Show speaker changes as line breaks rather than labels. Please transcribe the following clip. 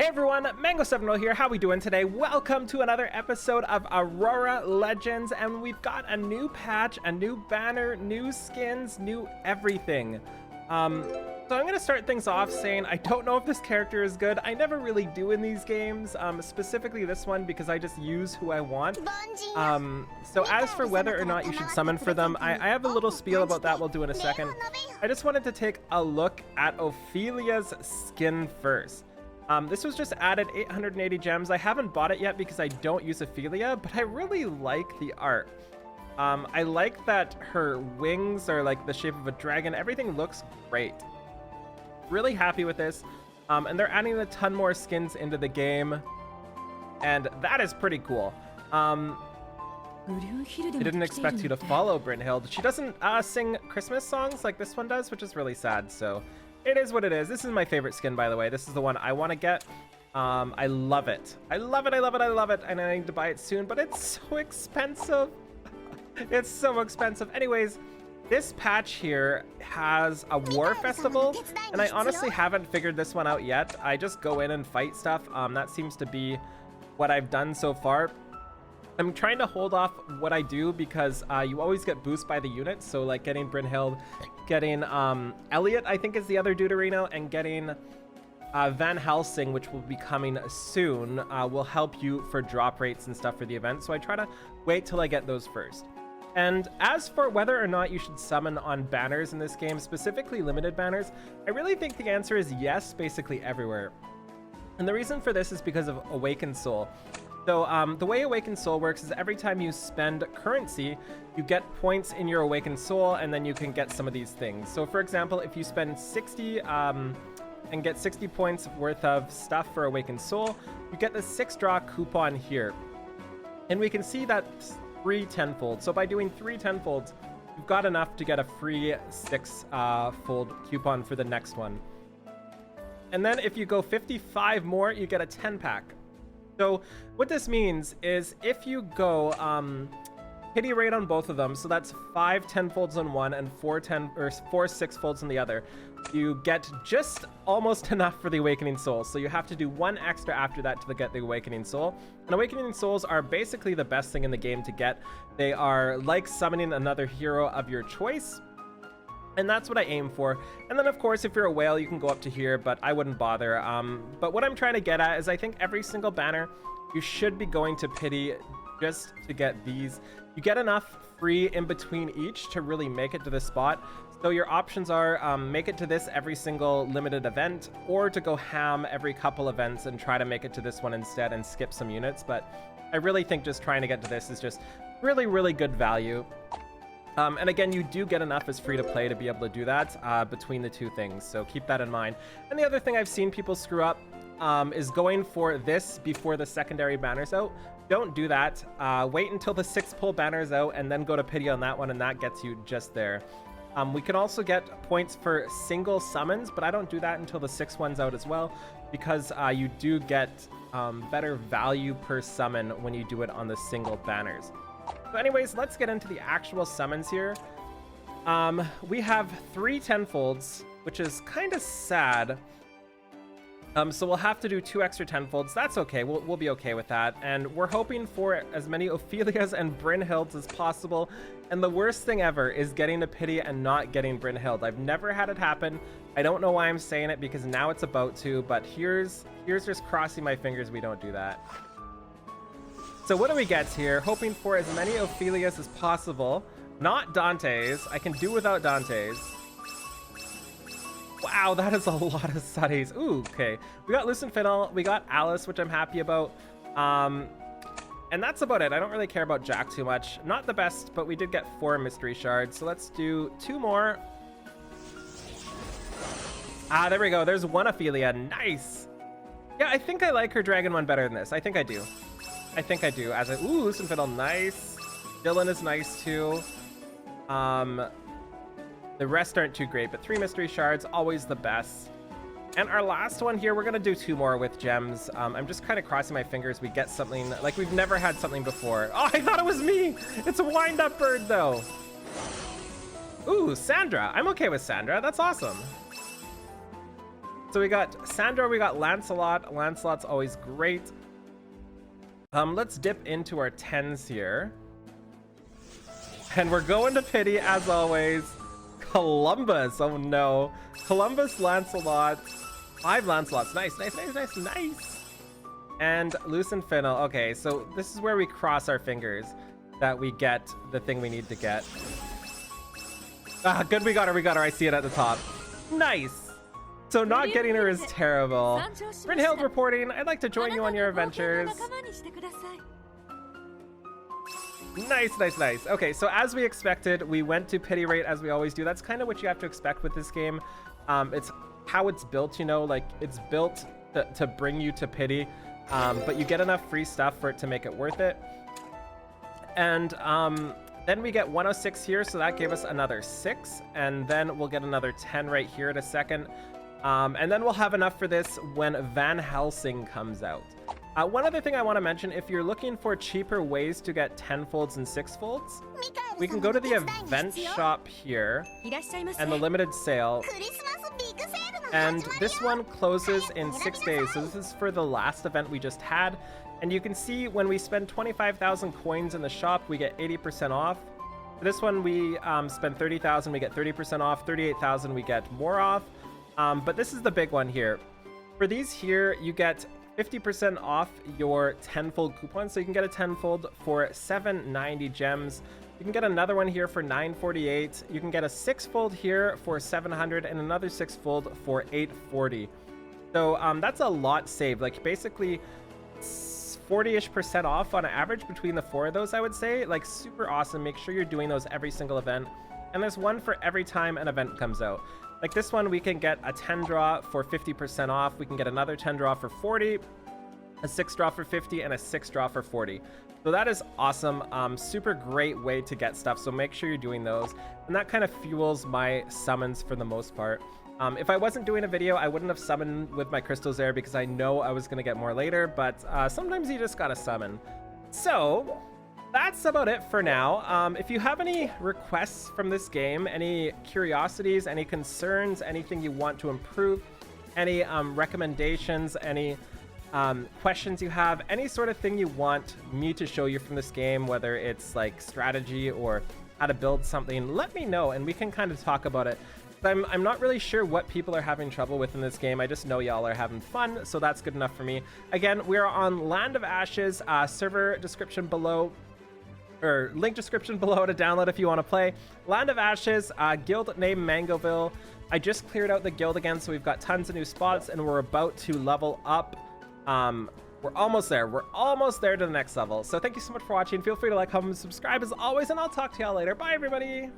Hey everyone, Mango70 here. How we doing today? Welcome to another episode of Aurora Legends, and we've got a new patch, a new banner, new skins, new everything. So I'm gonna start things off saying I don't know if this character is good. I never really do in these games, specifically this one because I just use who I want. So as for whether or not you should summon for them, I have a little spiel about that we'll do in a second. I just wanted to take a look at Ophelia's skin first. This was just added 880 gems. I haven't bought it yet because I don't use Ophelia, but I really like the art. I like that her wings are like the shape of a dragon. Everything looks great. Really happy with this. And they're adding a ton more skins into the game, and that is pretty cool. I didn't expect you to follow Bryndhild. She doesn't sing Christmas songs like this one does, which is really sad, so it is what it is. This is my favorite skin, by the way. This is the one I want to get. I love it. I love it, I love it, I love it, and I need to buy it soon, but it's so expensive. It's so expensive. Anyways, this patch here has a war festival, and I honestly haven't figured this one out yet. I just go in and fight stuff. That seems to be what I've done so far. I'm trying to hold off what I do because you always get boosted by the units. So like getting Bryndhild, getting Elliot, I think is the other Deuterino, and getting Van Helsing, which will be coming soon, will help you for drop rates and stuff for the event. So I try to wait till I get those first. And as for whether or not you should summon on banners in this game, specifically limited banners, I really think the answer is yes, basically everywhere. And the reason for this is because of Awakened Soul. So the way Awakened Soul works is every time you spend currency, you get points in your Awakened Soul, and then you can get some of these things. So for example, if you spend 60 and get 60 points worth of stuff for Awakened Soul, you get the 6 draw coupon here. And we can see that 3 tenfolds. So by doing 3 tenfolds, you've got enough to get a free 6 fold coupon for the next one. And then if you go 55 more, you get a 10 pack. So what this means is if you go pity rate on both of them, so that's 5 10-folds on one and 4 6-folds on the other, you get just almost enough for the Awakening Soul. So you have to do 1 extra after that to get the Awakening Soul. And Awakening Souls are basically the best thing in the game to get. They are like summoning another hero of your choice, and that's what I aim for. And then of course, if you're a whale, you can go up to here, but I wouldn't bother. But what I'm trying to get at is I think every single banner you should be going to pity just to get these. You get enough free in between each to really make it to this spot. So your options are make it to this every single limited event, or to go ham every couple events and try to make it to this one instead and skip some units. But I really think just trying to get to this is just really, really good value. And again, you do get enough as free to play to be able to do that between the two things. So keep that in mind. And the other thing I've seen people screw up is going for this before the secondary banner's out. Don't do that. Wait until the 6 pull banner's out and then go to pity on that one, and that gets you just there. We can also get points for single summons, but I don't do that until the 6 one's out as well, because you do get better value per summon when you do it on the single banners. So anyways, let's get into the actual summons here. We have 3 tenfolds, which is kind of sad. So we'll have to do 2 extra tenfolds. That's okay. We'll be okay with that. And we're hoping for as many Ophelias and Bryndhilds as possible. And the worst thing ever is getting to pity and not getting Bryndhild. I've never had it happen. I don't know why I'm saying it, because now it's about to, but here's just crossing my fingers we don't do that. So what do we get here? Hoping for as many Ophelias as possible. Not Dante's. I can do without Dante's. Wow, that is a lot of Suddies. Ooh, okay. We got Lucent Fiddle. We got Alice, which I'm happy about. And that's about it. I don't really care about Jack too much. Not the best, but we did get 4 mystery shards. So let's do 2 more. Ah, there we go. There's 1 Ophelia. Nice. Yeah, I think I like her dragon one better than this. I think I do. I think I do. Ooh, Lucent Fiddle, nice. Dylan is nice too. The rest aren't too great, but 3 mystery shards, always the best. And our last one here, we're gonna do 2 more with gems. I'm just kind of crossing my fingers we get something like we've never had something before. Oh, I thought it was me. It's a wind-up bird though. Ooh, Sandra. I'm okay with Sandra. That's awesome. So we got Sandra, we got Lancelot. Lancelot's always great. Let's dip into our 10s here. And we're going to pity as always. Columbus, oh no. Columbus, Lancelot. 5 Lancelots, nice. And Lucen Finnell, okay, so this is where we cross our fingers that we get the thing we need to get. Ah, good, we got her, I see it at the top. Nice. So not getting her is terrible. Bryndhild reporting, I'd like to join you on your adventures. Nice. Okay, so as we expected, we went to pity rate as we always do. That's kind of what you have to expect with this game. It's how it's built, you know, like it's built to bring you to pity, but you get enough free stuff for it to make it worth it. And then we get 106 here, so that gave us another 6, and then we'll get another 10 right here in a second. And then we'll have enough for this when Van Helsing comes out. One other thing I want to mention, if you're looking for cheaper ways to get 10-folds and 6-folds, we can go to the event shop here and the limited sale. And this one closes in 6 days, so this is for the last event we just had. And you can see when we spend 25,000 coins in the shop, we get 80% off. For this one, we spend 30,000, we get 30% off. 38,000, we get more off. But this is the big one here. For these here, you get 50% off your 10-fold coupon. So you can get a 10-fold for 790 gems. You can get another one here for 948. You can get a 6-fold here for 700 and another 6-fold for 840. So that's a lot saved. Like basically 40-ish% off on average between the 4 of those, I would say. Like super awesome. Make sure you're doing those every single event. And there's one for every time an event comes out. Like this one, we can get a 10 draw for 50% off. We can get another 10 draw for 40, a 6 draw for 50, and a 6 draw for 40. So that is awesome. Super great way to get stuff. So make sure you're doing those. And that kind of fuels my summons for the most part. If I wasn't doing a video, I wouldn't have summoned with my crystals there because I know I was going to get more later. But sometimes you just got to summon. So that's about it for now. If you have any requests from this game, any curiosities, any concerns, anything you want to improve, any recommendations, any questions you have, any sort of thing you want me to show you from this game, whether it's like strategy or how to build something, let me know and we can kind of talk about it. I'm not really sure what people are having trouble with in this game. I just know y'all are having fun, so that's good enough for me. Again, we're on Land of Ashes, server description below, or link description below to download if you want to play. Land of Ashes, guild name Mangoville. I just cleared out the guild again, so we've got tons of new spots, and we're about to level up. We're almost there. We're almost there to the next level. So thank you so much for watching. Feel free to like, comment, and subscribe as always, and I'll talk to y'all later. Bye, everybody.